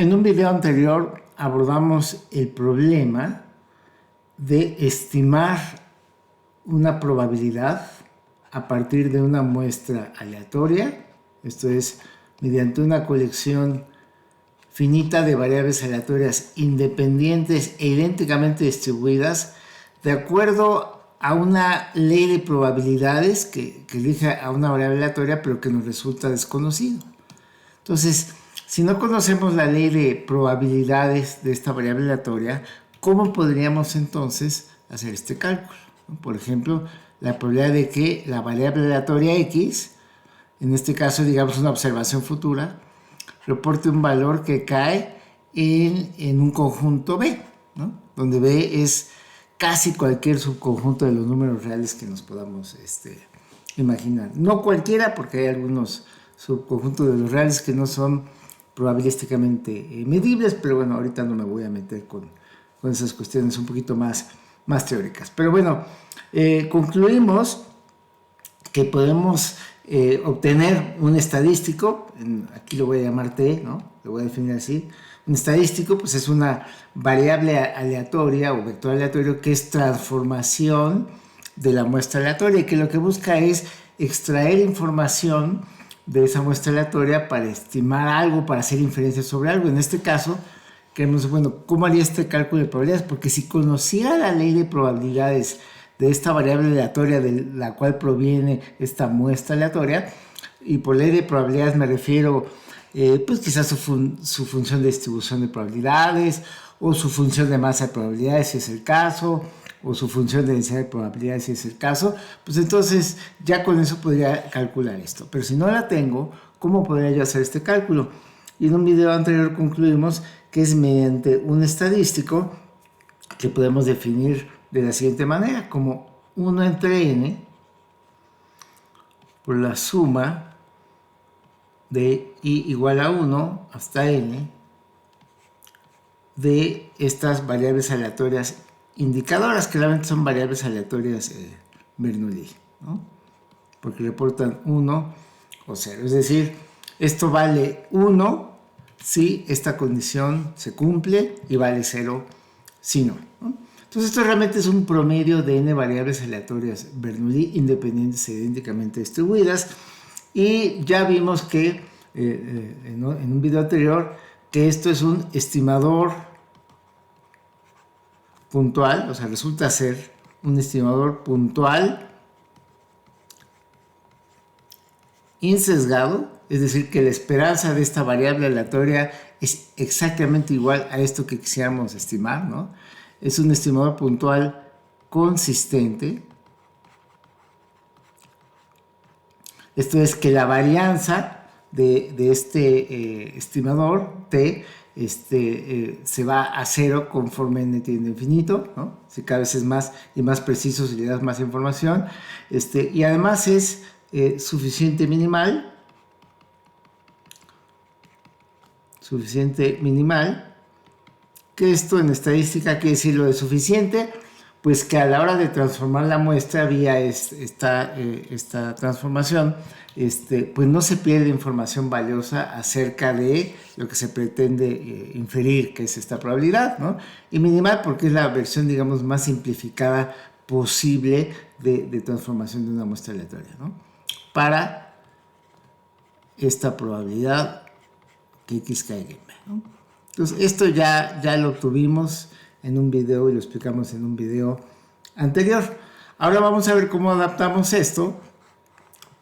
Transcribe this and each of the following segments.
En un video anterior abordamos el problema de estimar una probabilidad a partir de una muestra aleatoria, esto es, mediante una colección finita de variables aleatorias independientes e idénticamente distribuidas de acuerdo a una ley de probabilidades que elige a una variable aleatoria pero que nos resulta desconocido. Entonces, si no conocemos la ley de probabilidades de esta variable aleatoria, ¿cómo podríamos entonces hacer este cálculo? Por ejemplo, la probabilidad de que la variable aleatoria x, en este caso digamos una observación futura, reporte un valor que cae en un conjunto B, ¿no? Donde B es casi cualquier subconjunto de los números reales que nos podamos imaginar. No cualquiera, porque hay algunos subconjuntos de los reales que no son probabilísticamente medibles, pero bueno, ahorita no me voy a meter con esas cuestiones un poquito más teóricas. Pero bueno, concluimos que podemos obtener un estadístico, aquí lo voy a llamar T, ¿no? Lo voy a definir así. Un estadístico pues es una variable aleatoria o vector aleatorio que es transformación de la muestra aleatoria y que lo que busca es extraer información de esa muestra aleatoria para estimar algo, para hacer inferencias sobre algo. En este caso, queremos, bueno, ¿cómo haría este cálculo de probabilidades? Porque si conociera la ley de probabilidades de esta variable aleatoria de la cual proviene esta muestra aleatoria, y por ley de probabilidades me refiero pues quizás su función de distribución de probabilidades, o su función de masa de probabilidades si es el caso, o su función de densidad de probabilidades si es el caso, pues entonces ya con eso podría calcular esto. Pero si no la tengo, ¿cómo podría yo hacer este cálculo? Y en un video anterior concluimos que es mediante un estadístico que podemos definir de la siguiente manera, como 1 entre n por la suma de i igual a 1 hasta n de estas variables aleatorias indicadoras, que realmente son variables aleatorias Bernoulli, ¿no? Porque reportan 1 o 0. Es decir, esto vale 1 si esta condición se cumple y vale 0 si no, ¿no? Entonces esto realmente es un promedio de n variables aleatorias Bernoulli independientes e idénticamente distribuidas, y ya vimos que en un video anterior que esto es un estimador puntual, o sea, resulta ser un estimador puntual insesgado, es decir, que la esperanza de esta variable aleatoria es exactamente igual a esto que quisiéramos estimar, ¿no? Es un estimador puntual consistente. Esto es que la varianza de este estimador T se va a 0 conforme n tiende a infinito, ¿no? Si cada vez es más y más preciso si le das más información, y además es suficiente minimal, que esto en estadística quiere decir lo de suficiente, pues que a la hora de transformar la muestra vía esta transformación, pues no se pierde información valiosa acerca de lo que se pretende inferir, que es esta probabilidad, ¿no? Y minimal porque es la versión, digamos, más simplificada posible de transformación de una muestra aleatoria, ¿no? Para esta probabilidad que x caiga en b, ¿no? Entonces esto ya lo obtuvimos en un video y lo explicamos en un video anterior. Ahora vamos a ver cómo adaptamos esto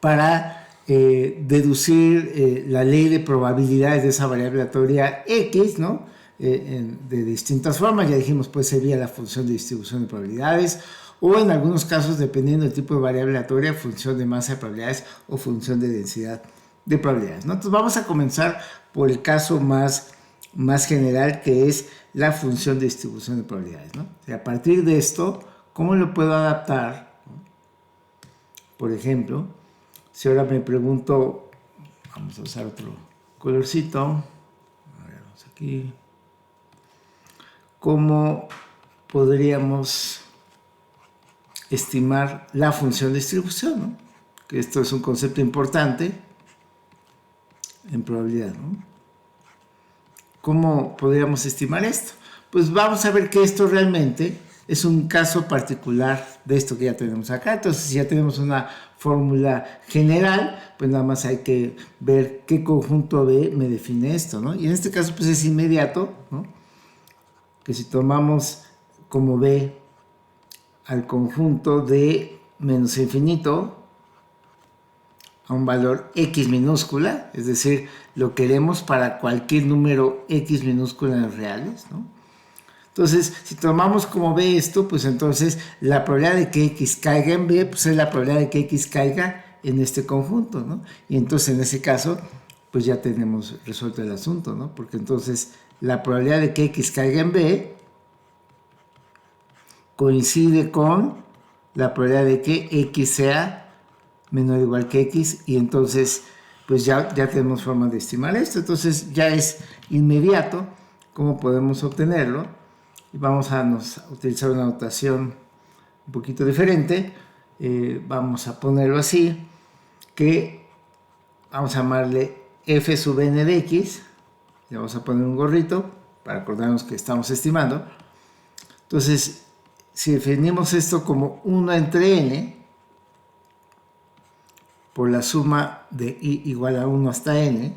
para deducir la ley de probabilidades de esa variable aleatoria x, ¿no? De distintas formas. Ya dijimos, puede ser vía la función de distribución de probabilidades, o en algunos casos, dependiendo del tipo de variable aleatoria, función de masa de probabilidades o función de densidad de probabilidades, ¿no? Entonces vamos a comenzar por el caso más general, que es la función de distribución de probabilidades, ¿no? O sea, a partir de esto, ¿cómo lo puedo adaptar? Por ejemplo, si ahora me pregunto, vamos a usar otro colorcito, a ver, vamos aquí, ¿cómo podríamos estimar la función de distribución, ¿no? Que esto es un concepto importante en probabilidad, ¿no? ¿cómo podríamos estimar esto? Pues vamos a ver que esto realmente es un caso particular de esto que ya tenemos acá. Entonces, si ya tenemos una fórmula general, pues nada más hay que ver qué conjunto B me define esto, ¿no? Y en este caso, pues es inmediato, ¿no? Que si tomamos como B al conjunto de menos infinito a un valor x minúscula, es decir, lo queremos para cualquier número x minúscula en los reales, ¿no? Entonces, si tomamos como B esto, pues entonces la probabilidad de que X caiga en B, pues es la probabilidad de que X caiga en este conjunto, ¿no? Y entonces en ese caso, pues ya tenemos resuelto el asunto, ¿no? Porque entonces la probabilidad de que X caiga en B coincide con la probabilidad de que X sea menor o igual que X, y entonces pues ya tenemos forma de estimar esto. Entonces ya es inmediato cómo podemos obtenerlo. Y vamos a utilizar una notación un poquito diferente. Vamos a ponerlo así, que vamos a llamarle f sub n de x. Le vamos a poner un gorrito para acordarnos que estamos estimando. Entonces, si definimos esto como 1 entre n por la suma de i igual a 1 hasta n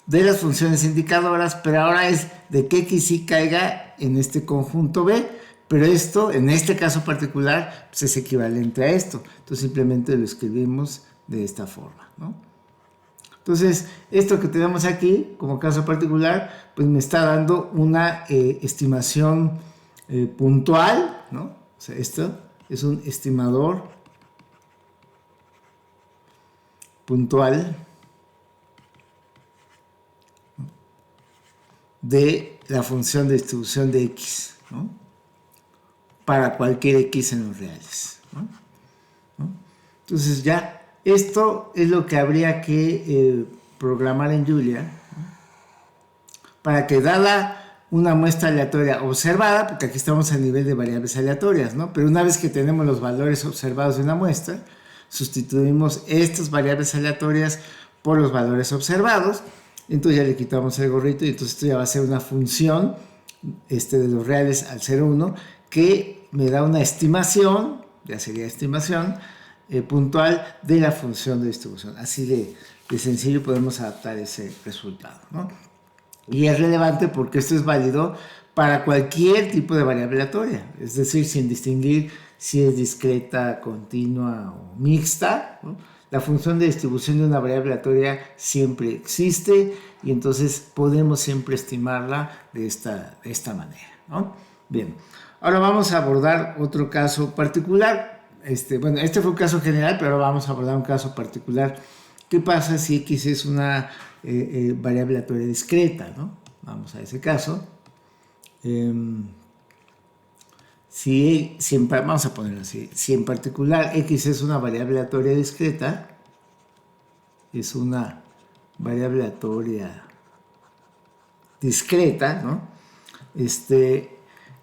de las funciones indicadoras, pero ahora es de que x y caiga en este conjunto B, pero esto, en este caso particular, pues es equivalente a esto. Entonces simplemente lo escribimos de esta forma, ¿no? Entonces, esto que tenemos aquí, como caso particular, pues me está dando una estimación puntual, ¿no? O sea, esto es un estimador puntual de la función de distribución de x, ¿no? Para cualquier x en los reales, ¿no? Entonces ya, esto es lo que habría que programar en Julia, ¿no? Para que dada una muestra aleatoria observada, porque aquí estamos a nivel de variables aleatorias, ¿no? Pero una vez que tenemos los valores observados de una muestra, sustituimos estas variables aleatorias por los valores observados. Entonces ya le quitamos el gorrito y entonces esto ya va a ser una función de los reales al 0,1 que me da una estimación, ya sería estimación, puntual de la función de distribución. Así de sencillo podemos adaptar ese resultado, ¿no? Y es relevante porque esto es válido para cualquier tipo de variable aleatoria, es decir, sin distinguir si es discreta, continua o mixta, ¿no? La función de distribución de una variable aleatoria siempre existe y entonces podemos siempre estimarla de esta manera, ¿no? Bien, ahora vamos a abordar otro caso particular. Bueno, este fue un caso general, pero ahora vamos a abordar un caso particular. ¿Qué pasa si X es una variable aleatoria discreta, ¿no? Vamos a ese caso. Vamos a ponerlo así, si en particular X es una variable aleatoria discreta, es una variable aleatoria discreta, ¿no?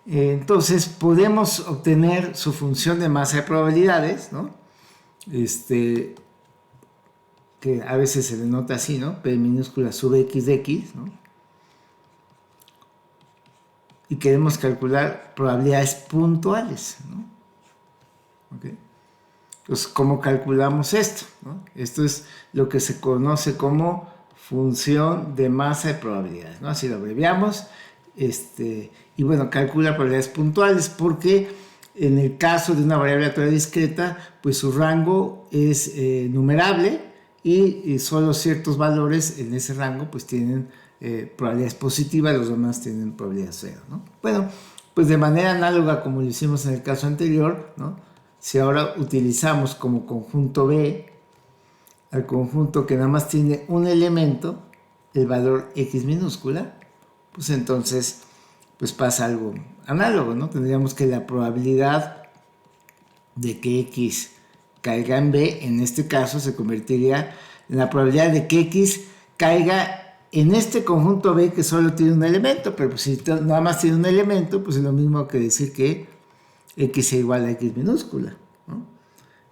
Entonces podemos obtener su función de masa de probabilidades, ¿no? Que a veces se denota así, ¿no? P minúscula sub X de X, ¿no? Y queremos calcular probabilidades puntuales, ¿no? ¿Okay? Entonces, ¿cómo calculamos esto, ¿no? Esto es lo que se conoce como función de masa de probabilidades, ¿no? Así lo abreviamos. Y bueno, calcula probabilidades puntuales porque en el caso de una variable aleatoria discreta, pues su rango es numerable y solo ciertos valores en ese rango pues tienen probabilidades positivas, los demás tienen probabilidad cero, ¿no? Bueno, pues de manera análoga como lo hicimos en el caso anterior, ¿no? Si ahora utilizamos como conjunto B al conjunto que nada más tiene un elemento, el valor X minúscula, pues entonces pues pasa algo análogo, ¿no? Tendríamos que la probabilidad de que X caiga en B, en este caso se convertiría en la probabilidad de que X caiga en este conjunto B que solo tiene un elemento, pero pues si nada más tiene un elemento, pues es lo mismo que decir que X es igual a X minúscula, ¿no?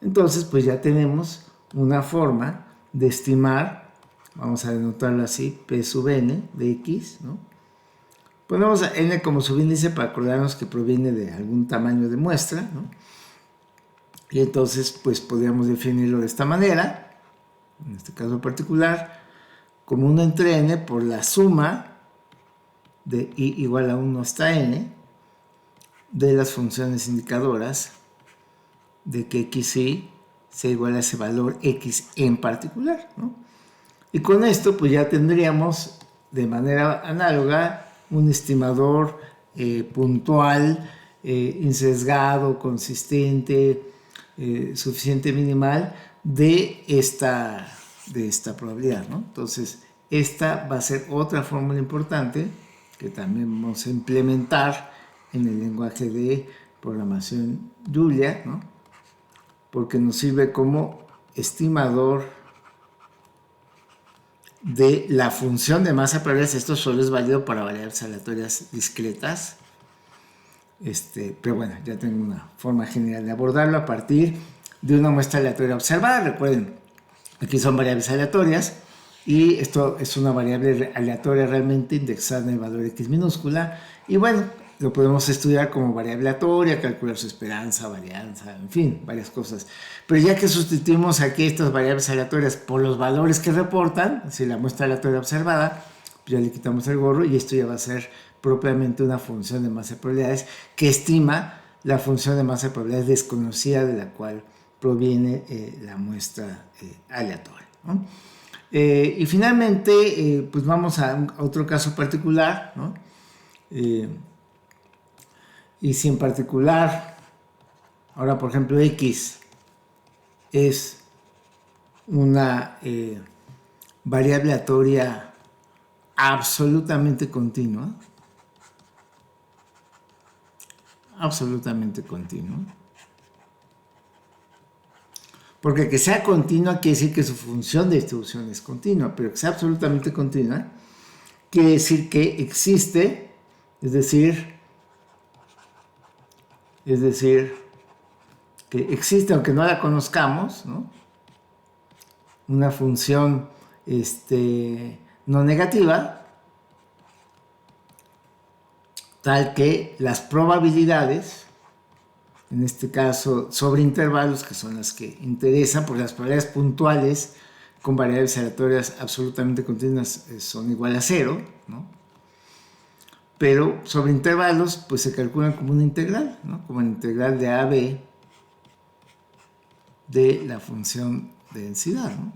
Entonces pues ya tenemos una forma de estimar, vamos a denotarlo así, P sub n de X, ¿no? Ponemos a n como subíndice para acordarnos que proviene de algún tamaño de muestra, ¿no? Y entonces, pues podríamos definirlo de esta manera, en este caso particular, como 1 entre n por la suma de i igual a 1 hasta n de las funciones indicadoras de que xy sea igual a ese valor x en particular, ¿no? Y con esto pues ya tendríamos de manera análoga un estimador puntual, insesgado, consistente, suficiente minimal de esta probabilidad, ¿no? Entonces esta va a ser otra fórmula importante que también vamos a implementar en el lenguaje de programación Julia, ¿no? Porque nos sirve como estimador de la función de masa probabilidades. Esto solo es válido para variables aleatorias discretas, pero bueno, ya tengo una forma general de abordarlo a partir de una muestra aleatoria observada. Recuerden, aquí son variables aleatorias y esto es una variable aleatoria realmente indexada en el valor x minúscula, y bueno, lo podemos estudiar como variable aleatoria, calcular su esperanza, varianza, en fin, varias cosas. Pero ya que sustituimos aquí estas variables aleatorias por los valores que reportan, es decir, la muestra aleatoria observada, pues ya le quitamos el gorro y esto ya va a ser propiamente una función de masa de probabilidades que estima la función de masa de probabilidades desconocida de la cual proviene la muestra aleatoria, ¿no? Y finalmente, pues vamos a otro caso particular, ¿no? Y si en particular, ahora por ejemplo x es una variable aleatoria absolutamente continua, porque que sea continua quiere decir que su función de distribución es continua, pero que sea absolutamente continua quiere decir que existe, es decir, que existe, aunque no la conozcamos, ¿no? Una función no negativa, tal que las probabilidades, en este caso sobre intervalos, que son las que interesan, porque las probabilidades puntuales con variables aleatorias absolutamente continuas son igual a 0, ¿no? Pero sobre intervalos pues se calculan como una integral, ¿no? Como la integral de a a b de la función de densidad, ¿no?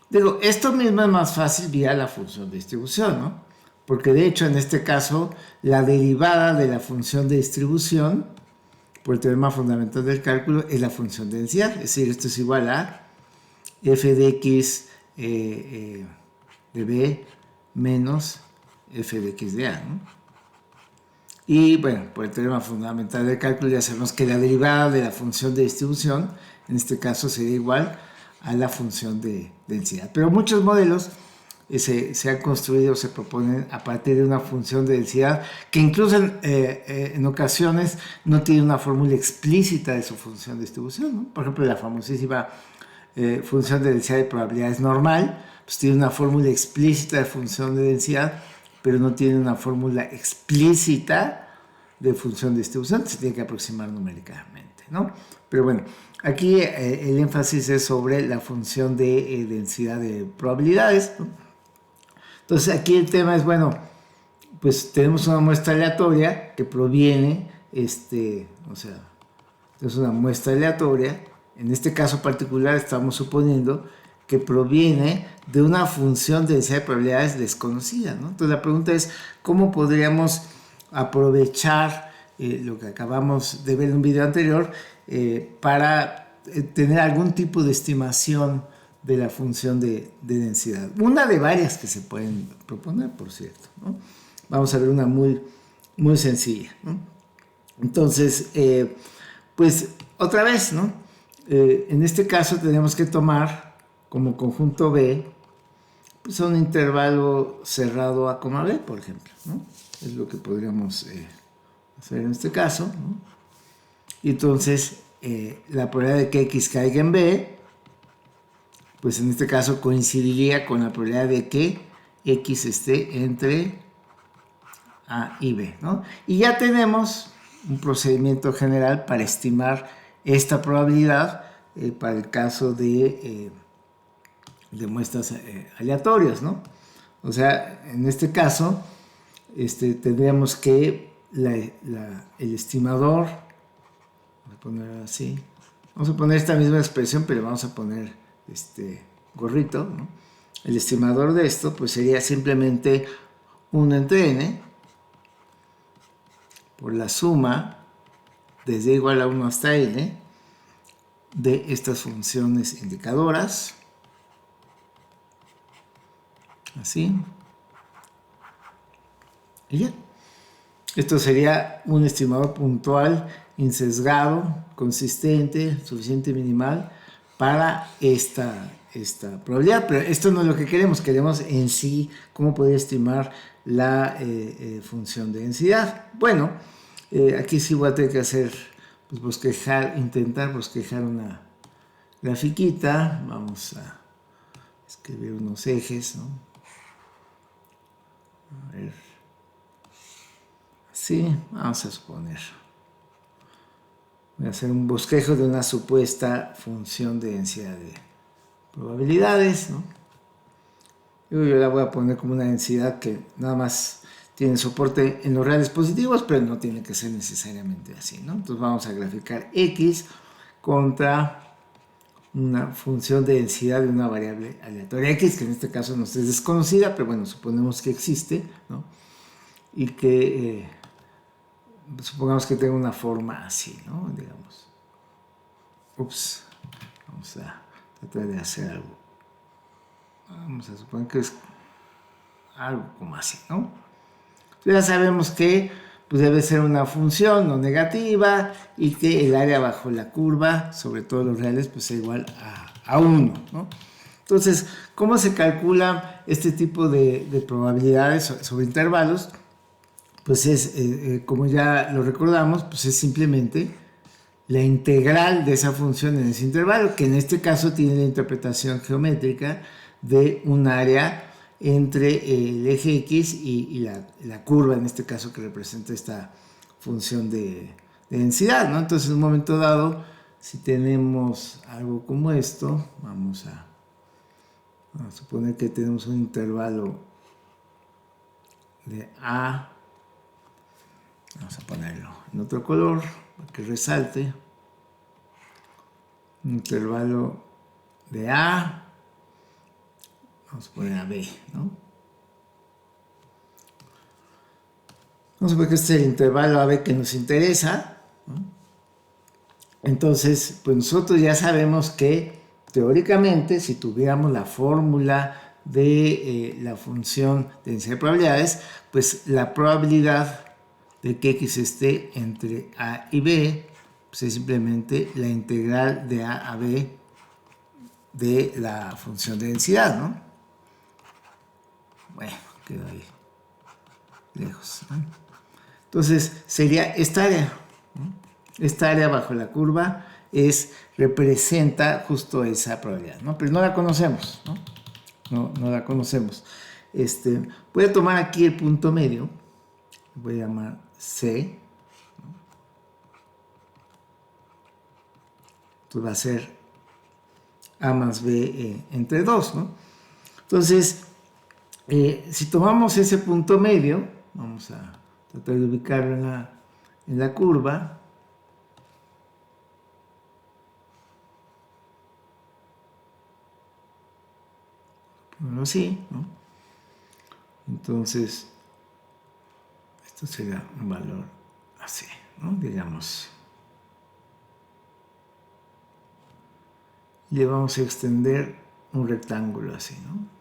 Digo, esto mismo es más fácil vía la función de distribución, ¿no? Porque de hecho en este caso la derivada de la función de distribución por el teorema fundamental del cálculo es la función de densidad, es decir, esto es igual a f de x de b menos f de x de a, ¿no? Y bueno, por el teorema fundamental del cálculo ya sabemos que la derivada de la función de distribución, en este caso sería igual a la función de densidad. Pero muchos modelos se han construido, se proponen a partir de una función de densidad que incluso en ocasiones no tiene una fórmula explícita de su función de distribución, ¿no? Por ejemplo, la famosísima función de densidad de probabilidades normal, pues tiene una fórmula explícita de función de densidad, pero no tiene una fórmula explícita de función de distribución, se tiene que aproximar numéricamente, ¿no? Pero bueno, aquí el énfasis es sobre la función de densidad de probabilidades, ¿no? Entonces aquí el tema es, bueno, pues tenemos una muestra aleatoria que proviene, o sea, es una muestra aleatoria, en este caso particular estamos suponiendo que proviene de una función de densidad de probabilidades desconocida, ¿no? Entonces la pregunta es, ¿cómo podríamos aprovechar lo que acabamos de ver en un video anterior para tener algún tipo de estimación de la función de densidad? Una de varias que se pueden proponer, por cierto, ¿no? Vamos a ver una muy, muy sencilla, ¿no? Entonces, pues otra vez, ¿no? En este caso tenemos que tomar como conjunto B pues un intervalo cerrado A, B, por ejemplo, ¿no? Es lo que podríamos hacer en este caso, ¿no? Y entonces la probabilidad de que X caiga en B, pues en este caso coincidiría con la probabilidad de que X esté entre A y B, ¿no? Y ya tenemos un procedimiento general para estimar esta probabilidad para el caso de muestras aleatorias, ¿no? O sea, en este caso, tendríamos que el estimador, voy a poner así, vamos a poner esta misma expresión, pero vamos a poner gorrito, ¿no? El estimador de esto, pues sería simplemente 1 entre n por la suma desde igual a 1 hasta n de estas funciones indicadoras, así, y ya. Esto sería un estimador puntual, insesgado, consistente, suficiente minimal para esta probabilidad, pero esto no es lo que queremos en sí cómo poder estimar la función de densidad. Bueno, aquí sí voy a tener que hacer, pues intentar bosquejar una grafiquita. Vamos a escribir unos ejes, ¿no? A ver, sí, vamos a suponer. Voy a hacer un bosquejo de una supuesta función de densidad de probabilidades, ¿no? Yo la voy a poner como una densidad que nada más tiene soporte en los reales positivos, pero no tiene que ser necesariamente así, ¿no? Entonces vamos a graficar x contra una función de densidad de una variable aleatoria x, que en este caso nos es desconocida, pero bueno, suponemos que existe, ¿no? Y que supongamos que tenga una forma así, ¿no? Digamos. Ups. Vamos a tratar de hacer algo. Vamos a suponer que es algo como así, ¿no? Ya sabemos que pues, debe ser una función no negativa y que el área bajo la curva, sobre todo los reales, pues es igual a 1, ¿no? Entonces, ¿cómo se calcula este tipo de probabilidades sobre intervalos? Pues es, como ya lo recordamos, pues es simplemente la integral de esa función en ese intervalo, que en este caso tiene la interpretación geométrica de un área entre el eje X y la curva, en este caso que representa esta función de densidad, ¿no? Entonces, en un momento dado, si tenemos algo como esto, vamos a suponer que tenemos un intervalo de A. Vamos a ponerlo en otro color para que resalte. Un intervalo de A. Vamos a poner a B, ¿no? Vamos a ver que este es el intervalo AB que nos interesa, ¿no? Entonces, pues nosotros ya sabemos que teóricamente, si tuviéramos la fórmula de la función de densidad de probabilidades, pues la probabilidad de que X esté entre A y B, pues es simplemente la integral de A a B de la función de densidad, ¿no? Bueno, quedó ahí lejos, ¿no? Entonces sería esta área, ¿no? Esta área bajo la curva representa justo esa probabilidad, ¿no? Pero no la conocemos, ¿no? No la conocemos. Voy a tomar aquí el punto medio, voy a llamar C, ¿no? Entonces va a ser A más B entre 2, ¿no? Entonces, si tomamos ese punto medio, vamos a tratar de ubicarlo en la curva. Bueno, así, ¿no? Entonces, esto sería un valor así, ¿no? Digamos. Le vamos a extender un rectángulo así, ¿no?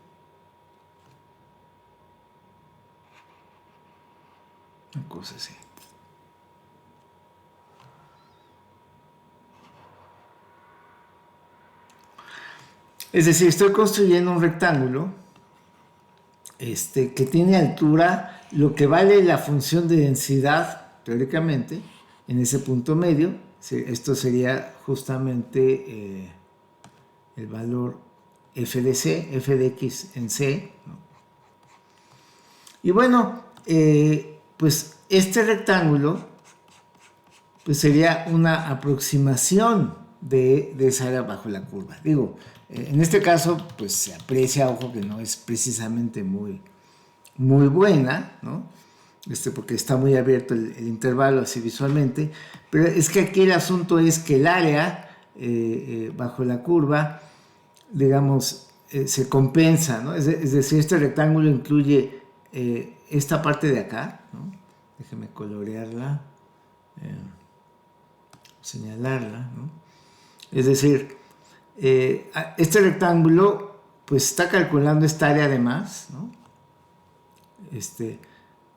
Una cosa así. Es decir, estoy construyendo un rectángulo que tiene altura, lo que vale la función de densidad, teóricamente, en ese punto medio. Esto sería justamente el valor f de c, f de x en c, ¿no? Y bueno, pues este rectángulo pues sería una aproximación de esa área bajo la curva. Digo, en este caso pues se aprecia, ojo, que no es precisamente muy buena, ¿no? Porque está muy abierto el intervalo así visualmente, pero es que aquí el asunto es que el área bajo la curva, digamos, se compensa, ¿no? Es decir, este rectángulo incluye esta parte de acá, ¿no? Déjeme colorearla, señalarla, ¿no? Es decir, este rectángulo pues está calculando esta área de más, ¿no?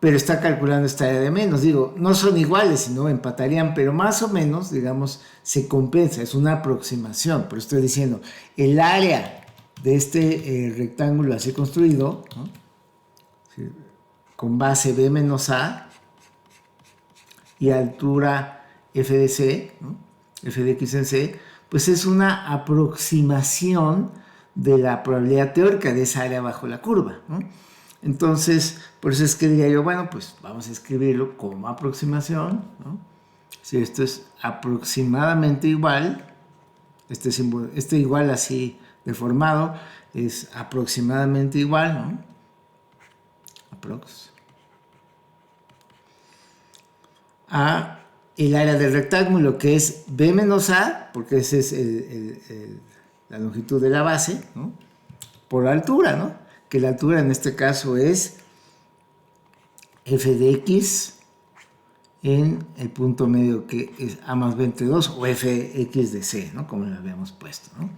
Pero está calculando esta área de menos. Digo, no son iguales, sino empatarían, pero más o menos, digamos, se compensa, es una aproximación. Pero estoy diciendo, el área de este rectángulo así construido, ¿no? Sí, con base B menos A y altura f de c, ¿no? F de x en c, pues es una aproximación de la probabilidad teórica de esa área bajo la curva, ¿no? Entonces, por eso es que diría yo, bueno, pues vamos a escribirlo como aproximación, ¿no? Si esto es aproximadamente igual, este igual así deformado es aproximadamente igual, ¿no? Aprox. A el área del rectángulo, que es B menos A, porque esa es la longitud de la base, ¿no? Por la altura, ¿no? Que la altura en este caso es f de x en el punto medio que es a más b entre 2 o fx de c, ¿no? Como lo habíamos puesto, ¿no?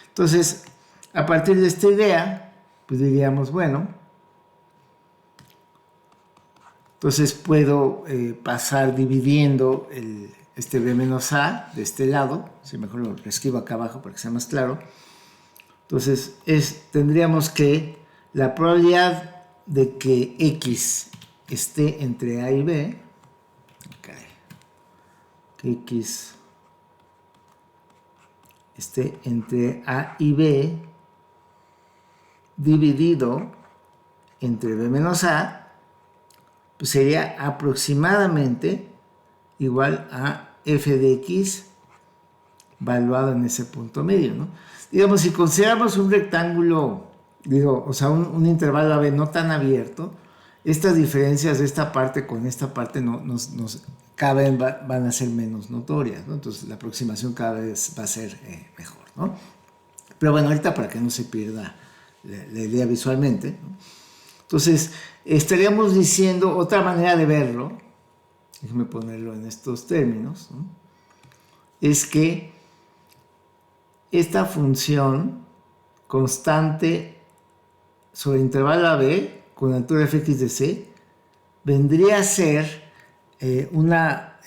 Entonces, a partir de esta idea, pues diríamos, bueno, entonces puedo pasar dividiendo este b menos a de este lado, si mejor lo escribo acá abajo para que sea más claro. Entonces, tendríamos que la probabilidad de que x esté entre a y b, okay, que x esté entre a y b dividido entre b menos a, pues sería aproximadamente igual a f de x valuado en ese punto medio, ¿no? Digamos, si consideramos un rectángulo, digo, o sea, un intervalo AB no tan abierto, estas diferencias de esta parte con esta parte cada vez van a ser menos notorias, ¿no? Entonces la aproximación cada vez va a ser mejor, ¿no? Pero bueno, ahorita para que no se pierda la idea visualmente, ¿no? Entonces, estaríamos diciendo otra manera de verlo, déjeme ponerlo en estos términos, ¿no? Es que esta función constante sobre intervalo AB con altura fx de c vendría a ser una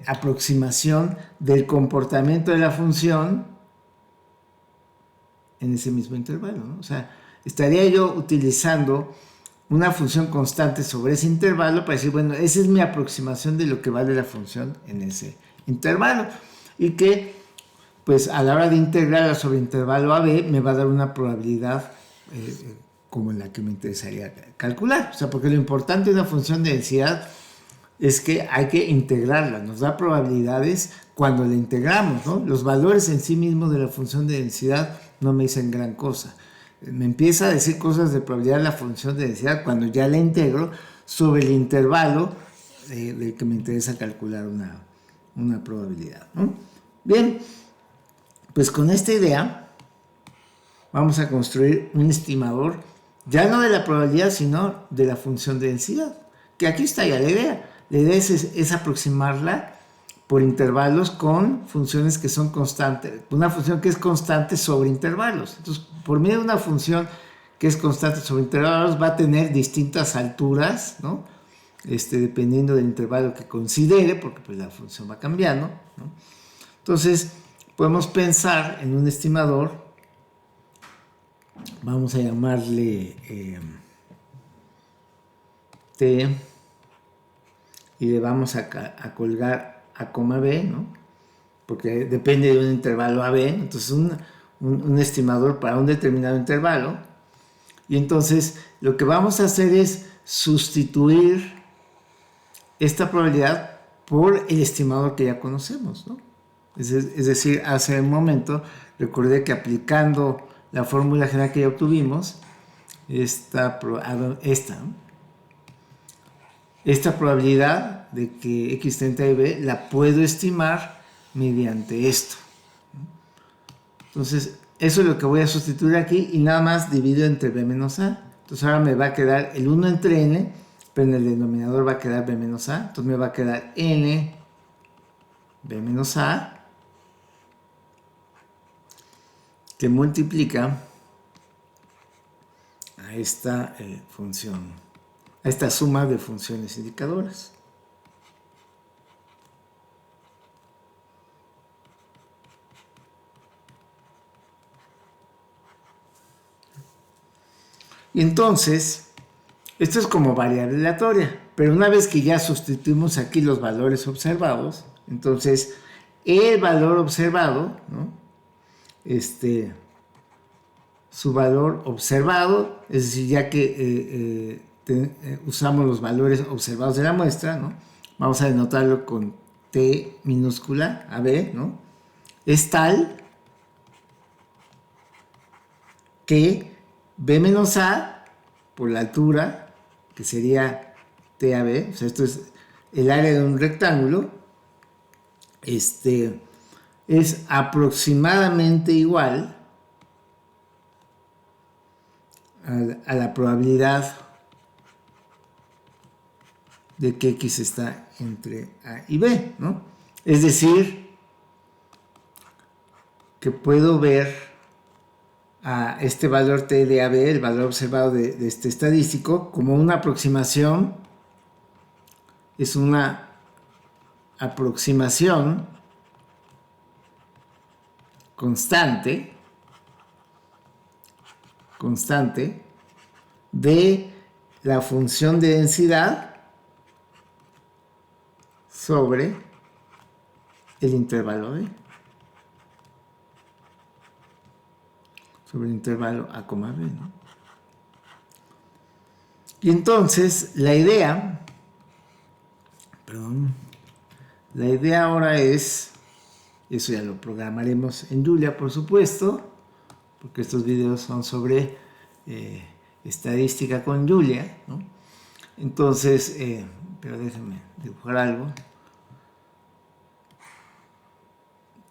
aproximación del comportamiento de la función en ese mismo intervalo, ¿no? O sea, estaría yo utilizando una función constante sobre ese intervalo para decir, bueno, esa es mi aproximación de lo que vale la función en ese intervalo. Y que, pues, a la hora de integrarla sobre intervalo AB, me va a dar una probabilidad como la que me interesaría calcular. O sea, porque lo importante de una función de densidad es que hay que integrarla. Nos da probabilidades cuando la integramos, ¿no? Los valores en sí mismos de la función de densidad no me dicen gran cosa. Me empieza a decir cosas de probabilidad de la función de densidad cuando ya la integro sobre el intervalo del que me interesa calcular una probabilidad, ¿no? Bien, pues con esta idea vamos a construir un estimador ya no de la probabilidad, sino de la función de densidad, que aquí está ya la idea. La idea es aproximarla por intervalos con funciones que son constantes, una función que es constante sobre intervalos. Entonces, por medio de una función que es constante sobre intervalos, va a tener distintas alturas, ¿no? Dependiendo del intervalo que considere, porque pues la función va cambiando, ¿no? Entonces, podemos pensar en un estimador, vamos a llamarle T, y le vamos a colgar A, B, ¿no? Porque depende de un intervalo AB, entonces un estimador para un determinado intervalo. Y entonces lo que vamos a hacer es sustituir esta probabilidad por el estimador que ya conocemos, ¿no? Es decir, hace un momento recordé que aplicando la fórmula general que ya obtuvimos, esta probabilidad de que x tende a y la puedo estimar mediante esto. Entonces, eso es lo que voy a sustituir aquí y nada más divido entre b menos a. Entonces ahora me va a quedar el 1 entre n, pero en el denominador va a quedar b menos a. Entonces me va a quedar n b menos a, que multiplica a esta función, a esta suma de funciones indicadoras. Y entonces, esto es como variable aleatoria, pero una vez que ya sustituimos aquí los valores observados, entonces el valor observado, ¿no? Su valor observado, es decir, ya que usamos los valores observados de la muestra, ¿no? Vamos a denotarlo con T minúscula, AB, ¿no? Es tal que B menos A, por la altura, que sería TAB, o sea, esto es el área de un rectángulo, es aproximadamente igual a la probabilidad de que X está entre A y B, ¿no? Es decir, que puedo ver a este valor T de AB, el valor observado de este estadístico, como una aproximación, es una aproximación constante de la función de densidad sobre el intervalo B, sobre el intervalo A, B, ¿no? Y entonces la idea ahora es, eso ya lo programaremos en Julia, por supuesto, porque estos videos son sobre estadística con Julia, ¿no? Entonces, pero déjenme dibujar algo.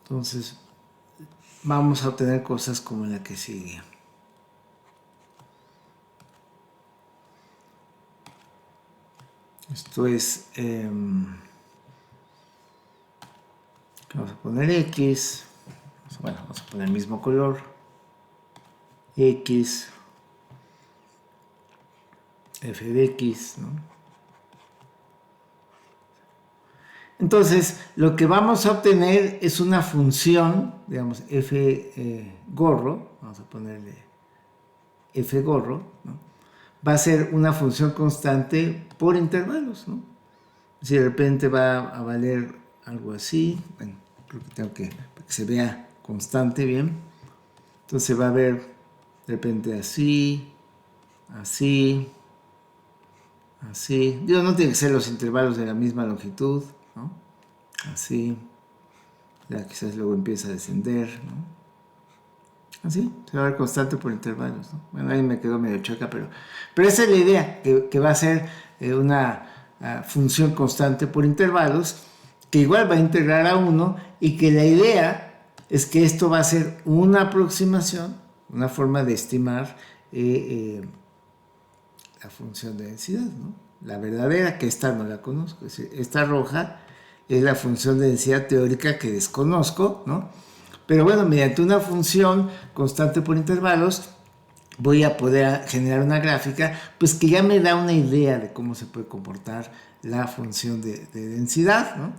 Entonces, vamos a obtener cosas como la que sigue. Esto es, vamos a poner X, bueno, vamos a poner el mismo color, X, f de X, ¿no? Entonces, lo que vamos a obtener es una función, digamos, f gorro, vamos a ponerle f gorro, ¿no? Va a ser una función constante por intervalos, ¿no? Si de repente va a valer algo así, bueno, creo que tengo que, para que se vea constante bien, entonces va a haber de repente así, así, así, digo, no tiene que ser los intervalos de la misma longitud, ¿no? Así, ya quizás luego empieza a descender, ¿no? Así, se va a ver constante por intervalos, ¿no? Bueno, ahí me quedó medio choca, pero esa es la idea, que va a ser una función constante por intervalos, que igual va a integrar a 1, y que la idea es que esto va a ser una aproximación, una forma de estimar la función de densidad, ¿no? La verdadera, que esta no la conozco, es decir, esta roja es la función de densidad teórica que desconozco, ¿no? Pero bueno, mediante una función constante por intervalos voy a poder generar una gráfica pues que ya me da una idea de cómo se puede comportar la función de densidad, ¿no?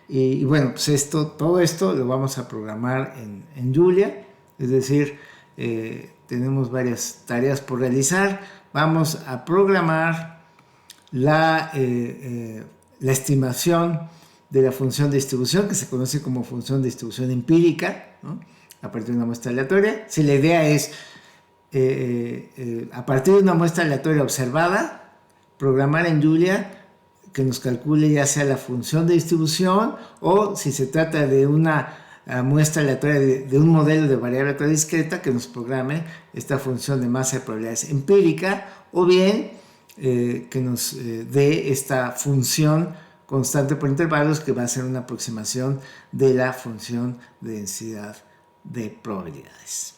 Y bueno, pues todo esto lo vamos a programar en Julia, es decir, tenemos varias tareas por realizar. Vamos a programar la estimación de la función de distribución, que se conoce como función de distribución empírica, ¿no? A partir de una muestra aleatoria. Si la idea es, a partir de una muestra aleatoria observada, programar en Julia que nos calcule ya sea la función de distribución o si se trata de una muestra aleatoria de un modelo de variable aleatoria discreta que nos programe esta función de masa de probabilidades empírica, o bien que nos dé esta función constante por intervalos que va a ser una aproximación de la función de densidad de probabilidades.